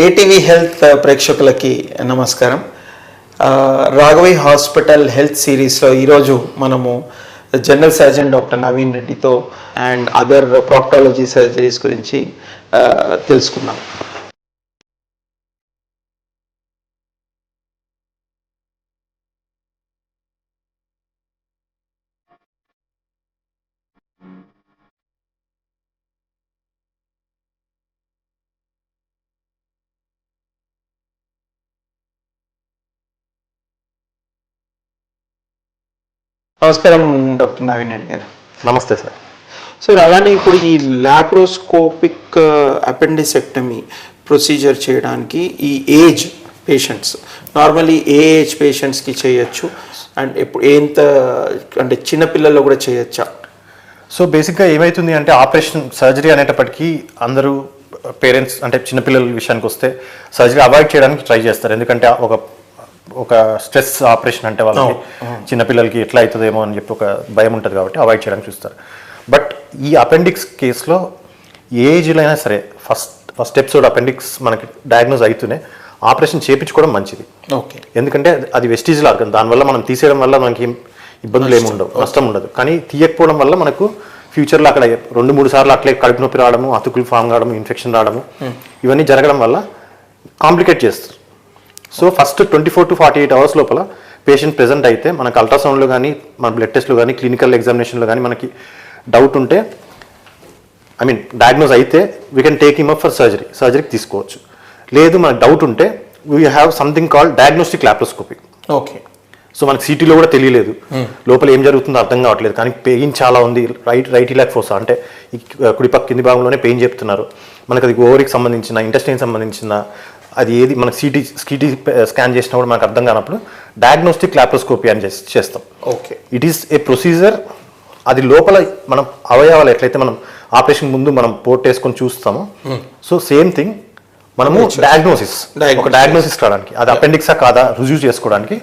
ATV health ప్రేక్షకులకి నమస్కారం. Raghavi hospital health సిరీస్లో ఈరోజు మనము జనరల్ సర్జన్ డాక్టర్ నవీన్ రెడ్డితో అండ్ అదర్ ప్రాక్టాలజీ సర్జరీస్ గురించి తెలుసుకుందాం. నమస్కారం డాక్టర్ నవీన్ రెడ్డి గారు. నమస్తే సార్. సార్, అలానే ఇప్పుడు ఈ లాప్రోస్కోపిక్ అపెండిసెక్టమీ ప్రొసీజర్ చేయడానికి ఈ ఏజ్ పేషెంట్స్ నార్మల్లీ ఏ ఏజ్ పేషెంట్స్కి చేయొచ్చు అండ్ ఎప్పుడు ఎంత అంటే చిన్నపిల్లల్లో కూడా చేయొచ్చా? సో బేసిక్గా ఏమవుతుంది అంటే ఆపరేషన్ సర్జరీ అనేటప్పటికీ అందరూ పేరెంట్స్ అంటే చిన్నపిల్లల విషయానికి వస్తే సర్జరీ అవాయిడ్ చేయడానికి ట్రై చేస్తారు. ఎందుకంటే ఒక స్ట్రెస్ ఆపరేషన్ అంటే వాళ్ళకి చిన్నపిల్లలకి ఎట్లా అవుతుందేమో అని చెప్పి ఒక భయం ఉంటుంది కాబట్టి అవాయిడ్ చేయడానికి చూస్తారు. బట్ ఈ అపెండిక్స్ కేసులో ఏ ఏజ్లో అయినా సరే ఫస్ట్ ఎపిసోడ్ అపెండిక్స్ మనకి డయాగ్నోజ్ అవుతూనే ఆపరేషన్ చేయించుకోవడం మంచిది. ఓకే, ఎందుకంటే అది వెస్టీజియల్ ఆర్గన్, దానివల్ల మనం తీసేయడం వల్ల మనకి ఇబ్బందులు ఏమి ఉండవు, నష్టం ఉండదు. కానీ తీయకపోవడం వల్ల మనకు ఫ్యూచర్లో అక్కడ 2-3 సార్లు అట్లే కడుపు నొప్పి రావడము, అతుకులు ఫామ్ కావడము, ఇన్ఫెక్షన్ రావడము, ఇవన్నీ జరగడం వల్ల కాంప్లికేట్ చేస్తారు. సో ఫస్ట్ 24 to 48 అవర్స్ లోపల పేషెంట్ ప్రెజెంట్ అయితే మనకు అల్ట్రాసౌండ్లో కానీ మన బ్లడ్ టెస్ట్లో కానీ క్లినికల్ ఎగ్జామినేషన్లో కానీ మనకి డౌట్ ఉంటే డయాగ్నోజ్ అయితే we can take him up for సర్జరీకి తీసుకోవచ్చు. లేదు మనకు డౌట్ ఉంటే we have something called diagnostic laparoscopy. Okay, so మనకి సిటీలో కూడా తెలియలేదు, లోపల ఏం జరుగుతుందో అర్థం కావట్లేదు, కానీ పెయిన్ చాలా ఉంది, రైట్ ఇలాక్ ఫోర్స్ అంటే ఈ కుడిపక్క కింది భాగంలోనే పెయిన్ చెప్తున్నారు, మనకు అది ఓవరీకి సంబంధించిన ఇంటెస్టైన్ సంబంధించిన అది ఏది మనకు సిటీ స్కాన్ చేసినప్పుడు మనకు అర్థం కానప్పుడు డయాగ్నోస్టిక్ లాప్రోస్కోపీ అని చేస్తాం. Okay, it is A procedure. అది లోపల మనం అవయవాలు ఎట్లయితే మనం ఆపరేషన్ ముందు మనం పోర్ట్ వేసుకొని చూస్తామో సో సేమ్ థింగ్ మనము ఒక డయాగ్నోసిస్ కావడానికి అది అపెండిక్సా కాదా రుజువు చేసుకోవడానికి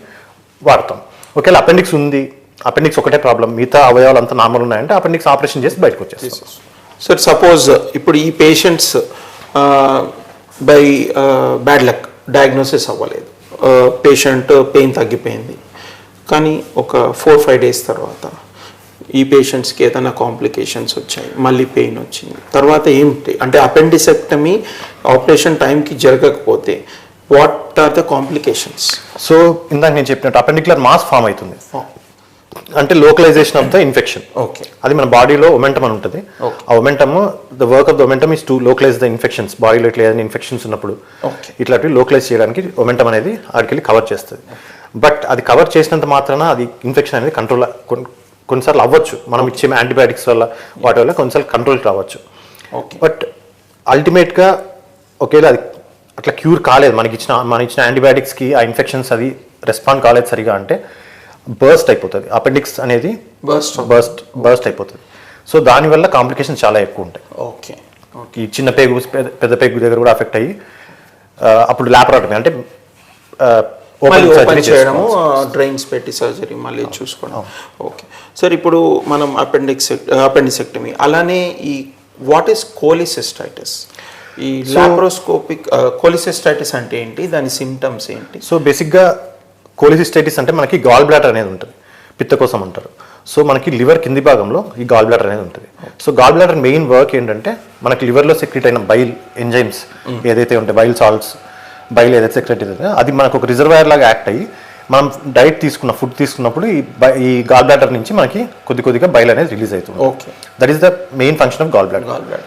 వాడతాం. ఒకవేళ అపెండిక్స్ ఉంది, అపెండిక్స్ ఒకటే ప్రాబ్లం, మిగతా అవయవాలు అంతా నార్మల్ ఉన్నాయంటే అపెండిక్స్ ఆపరేషన్ చేసి బయటకు వచ్చేస్తాం. సార్, సపోజ్ ఇప్పుడు ఈ patients by bad luck diagnosis అవ్వలేదు, పేషెంట్ పెయిన్ తగ్గిపోయింది, కానీ ఒక 4-5 days తర్వాత ఈ పేషెంట్స్కి ఏదైనా కాంప్లికేషన్స్ వచ్చాయి, మళ్ళీ పెయిన్ వచ్చింది, తర్వాత ఏంటి అంటే అపెండిసెక్టమీ ఆపరేషన్ టైంకి జరగకపోతే what are the complications? So ఇందాక నేను చెప్పినట్టు అపెండిక్యులర్ మాస్ ఫామ్ అవుతుంది, అంటే localisation of the infection. Okay, అది మన బాడీలో ఒమెంటమ్ అని ఉంటుంది. ఆ omentum the work of the omentum is to localise the infections. బాడీలో ఇట్లా ఏదైనా ఇన్ఫెక్షన్స్ ఉన్నప్పుడు ఇట్లాంటివి లోకలైజ్ చేయడానికి ఒమెంటమ్ అనేది ఆడికెళ్ళి కవర్ చేస్తుంది. బట్ అది కవర్ చేసినంత మాత్రాన అది ఇన్ఫెక్షన్ అనేది కంట్రోల్ కొన్నిసార్లు అవ్వచ్చు, మనం ఇచ్చే యాంటీబయాటిక్స్ వల్ల వాటి వల్ల కొన్నిసార్లు కంట్రోల్కి రావచ్చు. బట్ అల్టిమేట్గా ఒకవేళ అది అట్లా క్యూర్ కాలేదు, మనం ఇచ్చిన యాంటీబయాటిక్స్కి ఆ ఇన్ఫెక్షన్స్ అది రెస్పాండ్ కాలేదు సరిగా అంటే బర్స్ట్ అయిపోతుంది, అపెండిక్స్ అనేది బర్స్ట్ అయిపోతుంది. సో దానివల్ల కాంప్లికేషన్స్ చాలా ఎక్కువ ఉంటాయి. ఓకే, ఈ చిన్న పేగు పెద్ద పేగు దగ్గర కూడా అఫెక్ట్ అయ్యి అప్పుడు లాపరాటమీ అంటే చేయడము, డ్రైన్స్ పెట్టి సర్జరీ మళ్ళీ చూసుకోవడం. ఓకే సార్, ఇప్పుడు మనం అపెండిసెక్టమీ అలానే ఈ వాట్ ఈస్ కోలిసిస్టైటిస్, ఈ లాప్రోస్కోపిక్ కోలిసిస్టైటిస్ అంటే ఏంటి, దాని సిమ్టమ్స్ ఏంటి? సో బేసిక్గా కోలిసిస్టైటిస్ అంటే మనకి గాల్ బ్లాడర్ అనేది ఉంటుంది, పిత్తకోశం అంటారు. సో మనకి లివర్ కింది భాగంలో ఈ గాల్ బ్లాడర్ అనేది ఉంటుంది. So gall bladder main work ఏంటంటే మనకి లివర్లో సెక్రెట్ అయిన బైల్ ఎంజైమ్స్ ఏదైతే ఉంటాయి, బైల్ సాల్ట్స్, బైల్ ఏదైతే సెక్రెట్ అవుతుందో అది మనకు ఒక రిజర్వాయర్ లాగా యాక్ట్ అయ్యి మనం ఫుడ్ తీసుకున్నప్పుడు ఈ గాల్ బ్లాడర్ నుంచి మనకి కొద్దిగా బైల్ అనేది రిలీజ్ అవుతుంది. Okay, that is the main function of gall bladder.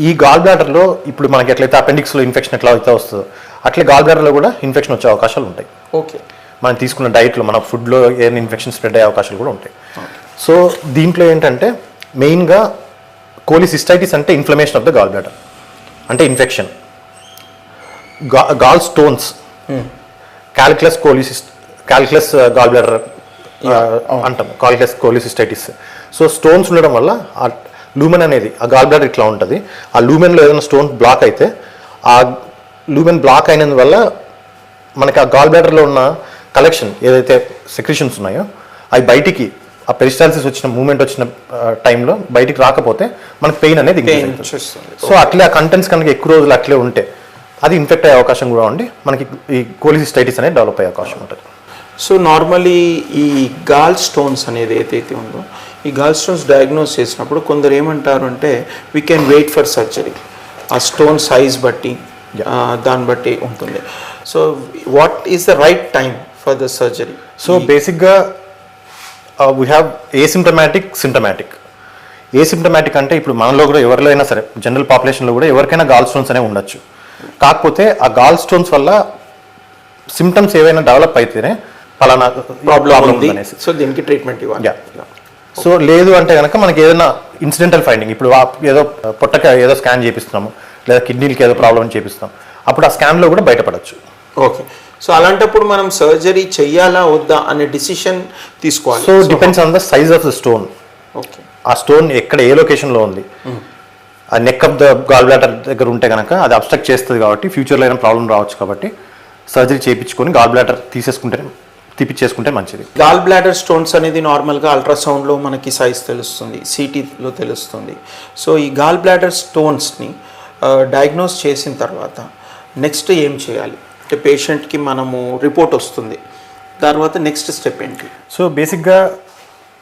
ఈ గాల్ బ్లాడర్లో ఇప్పుడు మనకి ఎట్లయితే అపెండిక్స్లో ఇన్ఫెక్షన్ ఎట్లా అయితే వస్తుందో అట్లే గాల్ బ్లాడర్లో కూడా ఇన్ఫెక్షన్ వచ్చే అవకాశాలు ఉంటాయి. ఓకే, మనం తీసుకున్న డైట్లో మన ఫుడ్లో ఏదైనా ఇన్ఫెక్షన్ స్ప్రెడ్ అయ్యే అవకాశాలు కూడా ఉంటాయి. సో దీంట్లో ఏంటంటే మెయిన్గా కోలిసిస్టైటిస్ అంటే inflammation of the gall bladder అంటే infection. Gall stones, calculous gall bladder అంటాం, క్యాలిక్యులస్ కోలిసిస్టైటిస్. సో స్టోన్స్ ఉండడం వల్ల ఆ లూమెన్ అనేది ఆ గాల్ బ్లాడర్ ఇట్లా ఉంటుంది, ఆ లూమెన్లో ఏదైనా స్టోన్ బ్లాక్ అయితే ఆ లూమెన్ బ్లాక్ అయినందువల్ల మనకి ఆ గాల్ బ్లాడర్లో ఉన్న కలెక్షన్ ఏదైతే సెక్రిషన్స్ ఉన్నాయో అవి బయటికి ఆ పెరిస్టాల్సిస్ వచ్చిన మూమెంట్ వచ్చిన టైంలో బయటికి రాకపోతే మనకి పెయిన్ అనేది. సో అట్లే ఆ కంటెంట్స్ కనుక ఎక్కువ రోజులు అట్లే ఉంటే అది ఇన్ఫెక్ట్ అయ్యే అవకాశం కూడా ఉండి మనకి ఈ కోలిసిస్టైటిస్ అనేది డెవలప్ అయ్యే అవకాశం ఉంటుంది. సో నార్మలీ ఈ గాల్ స్టోన్స్ అనేది ఏదైతే ఉందో ఈ గాల్ స్టోన్స్ డయాగ్నోస్ చేసినప్పుడు కొందరు ఏమంటారు అంటే we can wait for surgery, ఆ స్టోన్ సైజ్ బట్టి దాన్ని బట్టి ఉంటుంది. So what is the right time for the surgery? So బేసిక్గా we have asymptomatic, symptomatic. Asymptomatic అంటే ఇప్పుడు మనలో కూడా ఎవరిలో అయినా సరే జనరల్ పాపులేషన్లో కూడా ఎవరికైనా గాల్ స్టోన్స్ అనేవి ఉండొచ్చు. కాకపోతే ఆ గాల్ స్టోన్స్ వల్ల సిమ్టమ్స్ ఏవైనా డెవలప్ అయితేనే పలానా ప్రాబ్లం ఉంది అనేసి సో దీనికి ట్రీట్మెంట్ ఇవ్వాలి. సో లేదు అంటే కనుక మనకి ఏదైనా ఇన్సిడెంటల్ ఫైండింగ్, ఇప్పుడు ఏదో పొట్టకి ఏదో స్కాన్ చేపిస్తున్నాము లేదా కిడ్నీలకి ఏదో ప్రాబ్లం చేపిస్తాం, అప్పుడు ఆ స్కాన్లో కూడా బయటపడచ్చు. ఓకే. సో అలాంటప్పుడు మనం సర్జరీ చెయ్యాలా వద్దా అనే డిసిషన్ తీసుకోవాలి. So depends on the size of the stone. Okay. ఆ స్టోన్ ఎక్కడ ఏ లొకేషన్లో ఉంది, ఆ neck of the gall bladder దగ్గర ఉంటే కనుక అది అబ్స్ట్రక్ట్ చేస్తుంది కాబట్టి ఫ్యూచర్లో అయినా ప్రాబ్లం రావచ్చు. కాబట్టి సర్జరీ చేయించుకొని గాల్ బ్లాడర్ తీపిచ్చేసుకుంటే మంచిది. గాల్ బ్లాడర్ స్టోన్స్ అనేది నార్మల్గా అల్ట్రాసౌండ్లో మనకి సైజ్ తెలుస్తుంది, సిటీలో తెలుస్తుంది. సో ఈ గాల్ బ్లాడర్ స్టోన్స్ని డయాగ్నోస్ చేసిన తర్వాత నెక్స్ట్ ఏం చేయాలి అంటే పేషెంట్కి మనము రిపోర్ట్ వస్తుంది, తర్వాత నెక్స్ట్ స్టెప్ ఏంటి? సో బేసిక్గా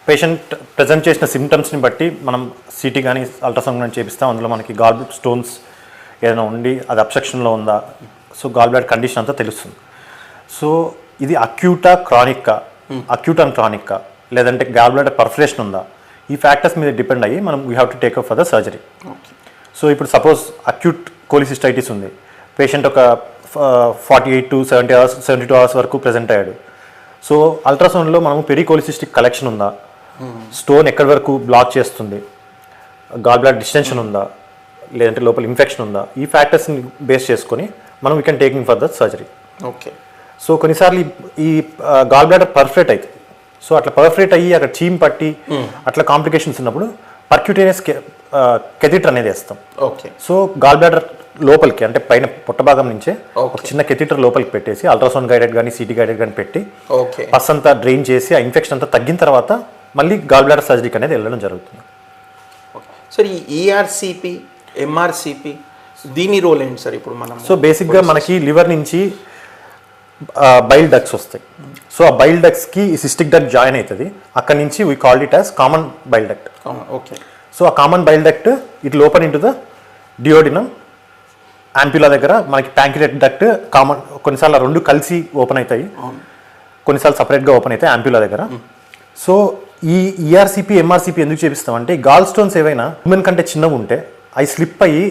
పేషెంట్ ప్రజెంట్ చేసిన సిమ్టమ్స్ని బట్టి మనం సిటీ కానీ అల్ట్రాసౌండ్ కానీ చేపిస్తాం. అందులో మనకి గాల్ స్టోన్స్ ఏదైనా ఉండి అది అబ్స్ట్రక్షన్లో ఉందా, సో గాల్ బ్లాడర్ కండిషన్ అంతా తెలుస్తుంది. సో ఇది అక్యూటా క్రానిక్కా, అక్యూట్ అండ్ క్రానిక్కా, లేదంటే గాల్ బ్లాడర్ పర్ఫరేషన్ ఉందా, ఈ ఫ్యాక్టర్స్ మీద డిపెండ్ అయ్యి మనం we have to take up for the surgery. So ఇప్పుడు సపోజ్ అక్యూట్ కోలిసిస్టైటిస్ ఉంది, పేషెంట్ ఒక 48 to 70 hours 72 hours వరకు ప్రెజెంట్ అయ్యాడు. సో అల్ట్రాసౌండ్లో మనము పెరికోలిసిస్టిక్ కలెక్షన్ ఉందా, స్టోన్ ఎక్కడి వరకు బ్లాక్ చేస్తుంది, గాల్ బ్లాడర్ డిస్టెన్షన్ ఉందా, లేదంటే లోపల ఇన్ఫెక్షన్ ఉందా, ఈ ఫ్యాక్టర్స్ని బేస్ చేసుకొని మనం we can taking for the surgery. Okay. So కొన్నిసార్లు ఈ గాల్ బ్లాడర్ పర్ఫరేట్ అవుతుంది. సో అట్లా పర్ఫరేట్ అయ్యి అక్కడ చీమ్ పట్టి అట్లా కాంప్లికేషన్స్ ఉన్నప్పుడు పర్క్యూటేనియస్ కెథిటర్ అనేది వేస్తాం. ఓకే. సో గాల్ బ్లాడర్ లోపలికి అంటే పైన పొట్ట భాగం నుంచే ఒక చిన్న కెథిటర్ లోపలికి పెట్టేసి అల్ట్రాసౌండ్ గైడెడ్ కానీ సిటీ గైడెడ్ కానీ పెట్టి పస్ అంతా డ్రైన్ చేసి ఆ ఇన్ఫెక్షన్ అంతా తగ్గిన తర్వాత మళ్ళీ గాల్ బ్లాడర్ సర్జరీకి అనేది వెళ్ళడం జరుగుతుంది. సార్ ఈ ఈఆర్సిపి, ఎంఆర్సిపి దీని రోల్ ఏంటి సార్ ఇప్పుడు మనం? సో బేసిక్గా మనకి లివర్ నుంచి బైల్ డక్స్ వస్తాయి. సో ఆ బైల్ డక్స్కి ఈ సిస్టిక్ డక్ట్ జాయిన్ అవుతుంది. అక్కడ నుంచి we called it as common bile duct. Okay. So ఆ common bile duct it open in to the duodenum ampulla దగ్గర మనకి ప్యాంక్రియాటిక్ డక్ట్ కామన్, కొన్నిసార్లు రెండు కలిసి ఓపెన్ అవుతాయి, కొన్నిసార్లు సపరేట్గా ఓపెన్ అవుతాయి యాంప్యులా దగ్గర. సో ఈ ఈఆర్సిపి ఎంఆర్సిపి ఎందుకు చేపిస్తామంటే గాల్ స్టోన్స్ ఏవైనా హ్యూమన్ కంటే చిన్నగా ఉంటే అవి స్లిప్ అయ్యి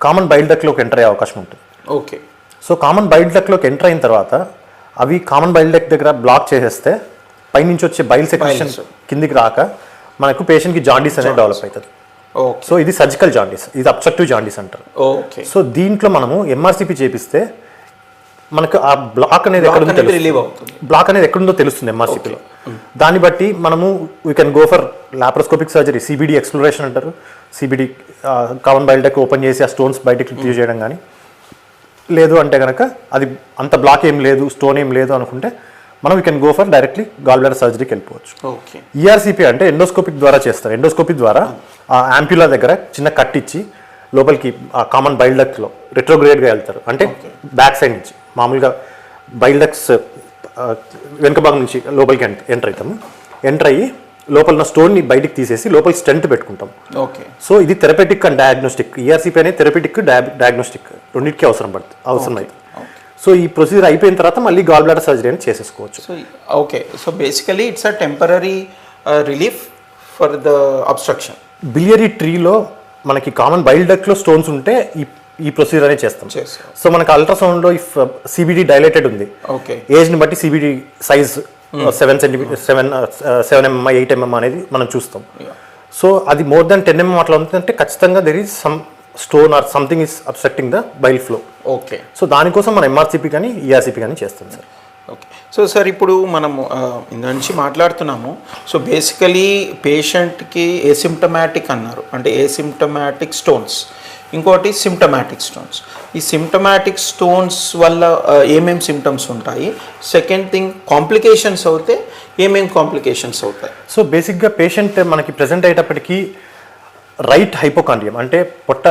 కామన్ బైల్ డక్ట్లోకి ఎంటర్ అయ్యే అవకాశం ఉంటుంది. ఓకే. సో కామన్ బైల్ డక్ట్లోకి ఎంటర్ అయిన తర్వాత అవి కామన్ బైల్ డక్ట్ దగ్గర బ్లాక్ చేసేస్తే పైనుంచి వచ్చే బైల్ సెక్రెషన్ కిందికి రాక మనకు పేషెంట్కి జాండీస్ అనేది డెవలప్ అవుతుంది. సో ఇది సర్జికల్ జాండీస్, ఇది అబ్స్ట్రక్టివ్ జాండీస్ అంటారు. ఓకే. సో దీంట్లో మనము ఎంఆర్సిపి చేపిస్తే మనకు ఆ బ్లాక్ అనేది బ్లాక్ అనేది ఎక్కడుందో తెలుస్తుంది ఎంఆర్సిపిలో. దాన్ని బట్టి మనము we can go for laparoscopic surgery, CBD exploration అంటారు. CBD common bile duct open చేసి ఆ స్టోన్స్ బయటకి తీసి చేయడం కానీ, లేదు అంటే కనుక అది అంత బ్లాక్ ఏం లేదు, స్టోన్ ఏం లేదు అనుకుంటే మనం we can go for directly gall bladder సర్జరీకి వెళ్ళిపోవచ్చు. ఈఆర్సిపి అంటే ఎండోస్కోపిక్ ద్వారా చేస్తారు. ఎండోస్కోపిక్ ద్వారా ఆ యాంప్యులా దగ్గర చిన్న కట్ ఇచ్చి లోపలికి ఆ కామన్ బైల్ డక్ట్లో రెట్రోగ్రేడ్గా వెళ్తారు. అంటే బ్యాక్ సైడ్ నుంచి మామూలుగా బైల్ డక్స్ వెనుక భాగం నుంచి లోపలికి ఎంటర్ అవుతాము. ఎంటర్ అయ్యి లోపల ఉన్న స్టోన్ని బయటికి తీసేసి లోపల స్టెంట్ పెట్టుకుంటాం. ఓకే. సో ఇది థెరపెటిక్ అండ్ డయాగ్నోస్టిక్. ఈఆర్సిపి అనేది థెరపెటిక్, డయాగ్నోస్టిక్ రెండింటికి అవసరం అవుతుంది. సో ఈ ప్రొసీజర్ అయిపోయిన తర్వాత మళ్ళీ గాల్ బ్లాడర్ సర్జరీ అని చేసేసుకోవచ్చు. So okay. So basically it's a temporary relief for the obstruction. Biliary ట్రీలో మనకి కామన్ బైల్ డక్ట్లో స్టోన్స్ ఉంటే ఈ ప్రొసీజర్ అనేది చేస్తాం. సో మనకి అల్ట్రాసౌండ్లో ఇఫ్ సిబిడి డైలేటెడ్ ఉంది, ఏజ్ని బట్టి సిబిడి సైజ్ 7 mm 8 mm అనేది మనం చూస్తాం. సో అది మోర్ దాన్ 10 mm అట్లా ఉంటుందంటే ఖచ్చితంగా there is some stone or something is obstructing the bile flow. Okay. So దానికోసం మనం ఎంఆర్సిపి కానీ ఈఆర్సిపి కానీ చేస్తాం సార్. ఓకే. సో సార్ ఇప్పుడు మనము ఇందా నుంచి మాట్లాడుతున్నాము. సో బేసికలీ పేషెంట్కి ఏసిమ్టమాటిక్ అన్నారు, అంటే ఏసిమ్టమాటిక్ స్టోన్స్, ఇంకోటి సిమ్టమాటిక్ స్టోన్స్. ఈ సిమ్టమాటిక్ స్టోన్స్ వల్ల ఏమేమి సిమ్టమ్స్ ఉంటాయి, సెకండ్ థింగ్ కాంప్లికేషన్స్ అవుతే ఏమేమి కాంప్లికేషన్స్ అవుతాయి? సో బేసిక్గా పేషెంట్ మనకి ప్రజెంట్ అయ్యేటప్పటికి రైట్ హైపోకాండ్రియం అంటే పొట్ట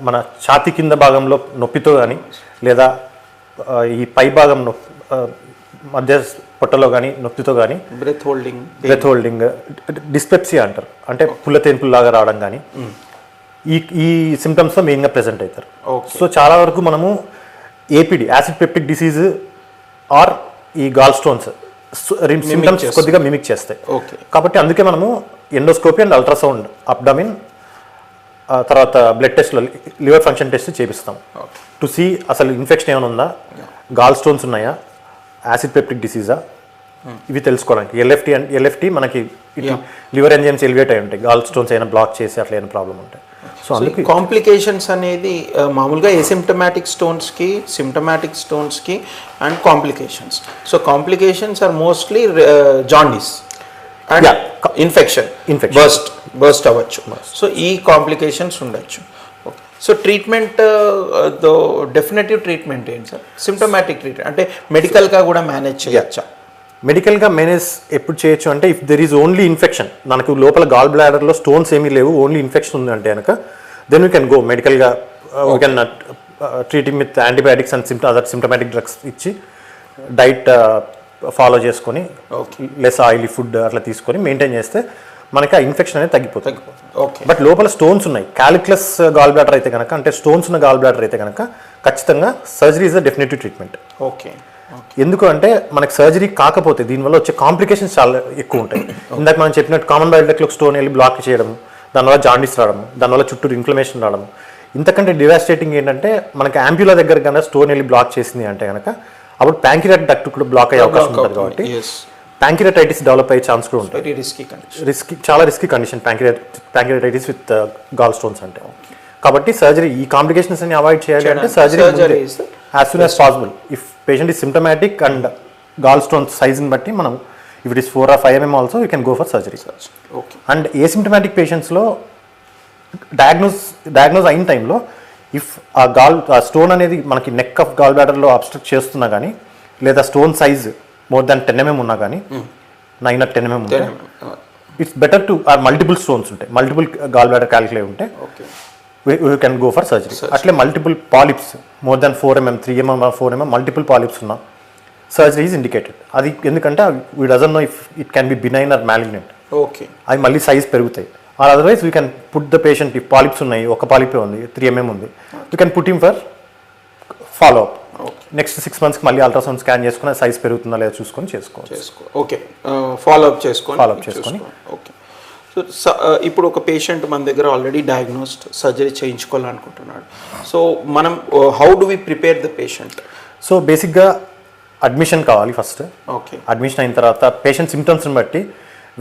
మన ఛాతీ కింద భాగంలో నొప్పితో కానీ లేదా ఈ పై భాగం మధ్య పొట్టలో కానీ నొప్పితో కానీ బ్రెత్ హోల్డింగ్ డిస్పెప్సియా అంటారు, అంటే పుల్ల తేన్పుల్లాగా రావడం కానీ ఈ సిమ్టమ్స్తో మెయిన్గా ప్రెజెంట్ అవుతారు. సో చాలా వరకు మనము APD acid peptic disease are ఈ గాల్ స్టోన్స్ సిమ్టమ్స్ కొద్దిగా మిమిక్ చేస్తాయి. కాబట్టి అందుకే మనము ఎండోస్కోపీ అండ్ అల్ట్రాసౌండ్ అబ్డామిన్ తర్వాత బ్లడ్ టెస్ట్లో లివర్ ఫంక్షన్ టెస్ట్ చేపిస్తాం టు సీ అసలు ఇన్ఫెక్షన్ ఏమైనా ఉందా, గాల్ స్టోన్స్ ఉన్నాయా, యాసిడ్ పెప్టిక్ డిసీజా, ఇవి తెలుసుకోవడానికి. ఎల్ఎఫ్టీ మనకి లివర్ ఎంజైమ్స్ ఎలివేట్ అయి ఉంటాయి, గాల్ స్టోన్స్ అయినా బ్లాక్ చేసి అట్లా ఏమైనా ప్రాబ్లం ఉంటాయి. సో అందుకే కాంప్లికేషన్స్ అనేది మామూలుగా ఏసిమ్టమాటిక్ స్టోన్స్కి, సిమ్టమాటిక్ స్టోన్స్కి and complications. So complications are mostly jaundice and infection burst అవ్వచ్చు. సో ఈ కాంప్లికేషన్స్ ఉండొచ్చు. సో ట్రీట్మెంట్ డెఫినెటివ్ ట్రీట్మెంట్ ఏంటి సార్? సిమ్టమాటిక్ ట్రీట్మెంట్ అంటే మెడికల్గా కూడా మేనేజ్ చేయొచ్చా? మెడికల్గా మేనేజ్ ఎప్పుడు చేయొచ్చు అంటే if there is only infection, మనకు లోపల గాల్ బ్లాడర్లో స్టోన్స్ ఏమీ లేవు, ఓన్లీ ఇన్ఫెక్షన్ ఉంది అంటే కనుక దెన్ వీ కెన్ గో మెడికల్గా, we can treating with antibiotics and other symptomatic drugs ఇచ్చి డైట్ ఫాలో చేసుకొని లెస్ ఆయిలీ ఫుడ్ అట్లా తీసుకొని మెయింటైన్ చేస్తే మనకి ఆ ఇన్ఫెక్షన్ అనేది తగ్గిపోతుంది. బట్ లోపల స్టోన్స్ ఉన్నాయి, క్యాలిక్యులస్ గాల్ బ్లాడర్ అయితే కనుక, అంటే స్టోన్స్ ఉన్న గాల్ బ్లాడర్ అయితే కనుక ఖచ్చితంగా surgery is a definitive treatment. ఎందుకు అంటే మనకి సర్జరీ కాకపోతే దీనివల్ల వచ్చే కాంప్లికేషన్స్ చాలా ఎక్కువ ఉంటాయి. ఇందాక మనం చెప్పినట్టు కామన్ బైల్ డక్ట్లో స్టోన్ వెళ్ళి బ్లాక్ చేయడం, దానివల్ల జాండీస్ రావడం, దానివల్ల చుట్టూ ఇన్ఫ్లమేషన్ రావడం. ఇంతకంటే డివాస్టేటింగ్ ఏంటంటే మనకి యాంప్యులా దగ్గర కన్నా స్టోన్ వెళ్ళి బ్లాక్ చేసింది అంటే కనుక అప్పుడు ప్యాంక్రియాటిక్ డక్ట్ కూడా బ్లాక్ అయ్యే అవకాశం ఉంటుంది. కాబట్టి ప్యాంక్రియాటైటిస్ డెవలప్ అయ్యే ఛాన్స్ కూడా ఉంటుంది. చాలా risky condition pancreatitis with gall stones అంటే. కాబట్టి సర్జరీ ఈ కాంప్లికేషన్స్ అన్ని అవాయిడ్ చేయాలి అంటే surgery as soon as possible. If patient is symptomatic and gall stones సైజ్ని బట్టి మనం if it is 4 or 5 mm also you can go for surgery. And asymptomatic పేషెంట్స్లో డయాగ్నోజ్ అయిన టైంలో ఇఫ్ ఆ స్టోన్ అనేది మనకి నెక్ ఆఫ్ గాల్ బ్లాడర్లో అబ్స్ట్రక్ట్ చేస్తున్నా కానీ లేదా stone size more than 10 mm ఉన్నా కానీ 9 or 10 mm ఉంటే it's better to multiple stones ఉంటాయి, మల్టిపుల్ గాల్ బ్లాడర్ క్యాలిక్యులే ఉంటే we can go for surgery. అట్లే multiple polyps more than 4 mm 3 mm 4 mm multiple polyps ఉన్నా సర్జరీ ఈజ్ ఇండికేటెడ్. అది ఎందుకంటే we doesn't know if it can be benign or malignant. అవి మళ్ళీ size పెరుగుతాయి. Or otherwise we can put the patient, if polyps ఉన్నాయి, ఒక పాలిపే ఉంది 3 mm ఉంది, we can put him for follow up. Next 6 months మళ్ళీ అల్ట్రాసౌండ్ స్కాన్ చేసుకుని సైజ్ పెరుగుతుందా లేదా చూసుకొని చేసుకోవచ్చు. ఫాలో అప్ చేసుకొని. ఓకే. సో ఇప్పుడు ఒక పేషెంట్ మన దగ్గర ఆల్రెడీ డయాగ్నోస్డ్, సర్జరీ చేయించుకోవాలనుకుంటున్నాడు. సో మనం how do we prepare the patient? So బేసిక్గా అడ్మిషన్ కావాలి ఫస్ట్. అడ్మిషన్ అయిన తర్వాత పేషెంట్ సిమ్టమ్స్ని బట్టి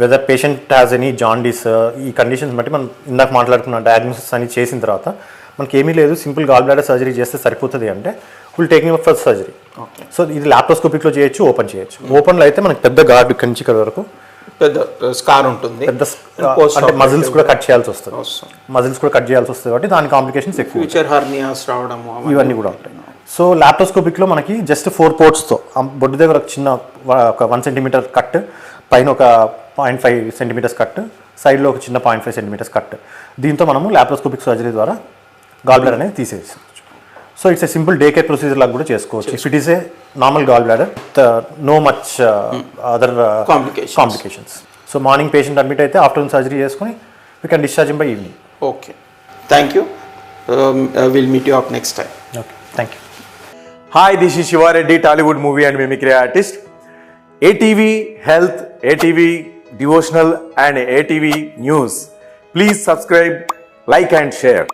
whether patient has any jaundice, ఈ కండిషన్స్ బట్టి మనం ఇందాక మాట్లాడుకున్న డయాగ్నోసిస్ అని చేసిన తర్వాత మనకి ఏమీ లేదు, సింపుల్ గాల్ బ్లాడర్ సర్జరీ చేస్తే సరిపోతుంది అంటే will taking for surgery. So ఇది లాప్రోస్కోపిక్లో చేయొచ్చు, ఓపెన్ చేయొచ్చు. ఓపెన్లో అయితే మనకి పెద్ద గార్డ్ ఇక్కడి నుంచి ఇక్కడ వరకు పెద్ద స్కార్ ఉంటుంది, పెద్ద అంటే మజిల్స్ కూడా కట్ చేయాల్సి వస్తుంది కాబట్టి దాని కాంప్లికేషన్స్ ఎక్కువ, ఫ్యూచర్ హర్నియాస్ రావడం ఇవన్నీ కూడా ఉంటాయి. సో లాప్రోస్కోపిక్లో మనకి జస్ట్ 4 portsతో బొడ్డు దగ్గర ఒక చిన్న ఒక 1 centimeter కట్, పైన ఒక 0.5 centimeters కట్, సైడ్లో ఒక చిన్న 0.5 centimeters కట్. దీంతో మనము లాప్రోస్కోపిక్ సర్జరీ ద్వారా గాల్ బ్లాడర్ అనేది తీసేయచ్చు. So it's a simple day care procedure లాగా కూడా చేసుకోవచ్చు. If it is a normal gall bladder no much other complications. So morning patient admit అయితే ఆఫ్టర్నూన్ సర్జరీ చేసుకొని we can discharge by evening. Okay, thank you. Will meet you up next time. Okay, thank you. Hi, this is Shiva Reddy, Tollywood movie and mimicry artist. ATV Health, ATV Devotional and ATV News. Please subscribe, like and share.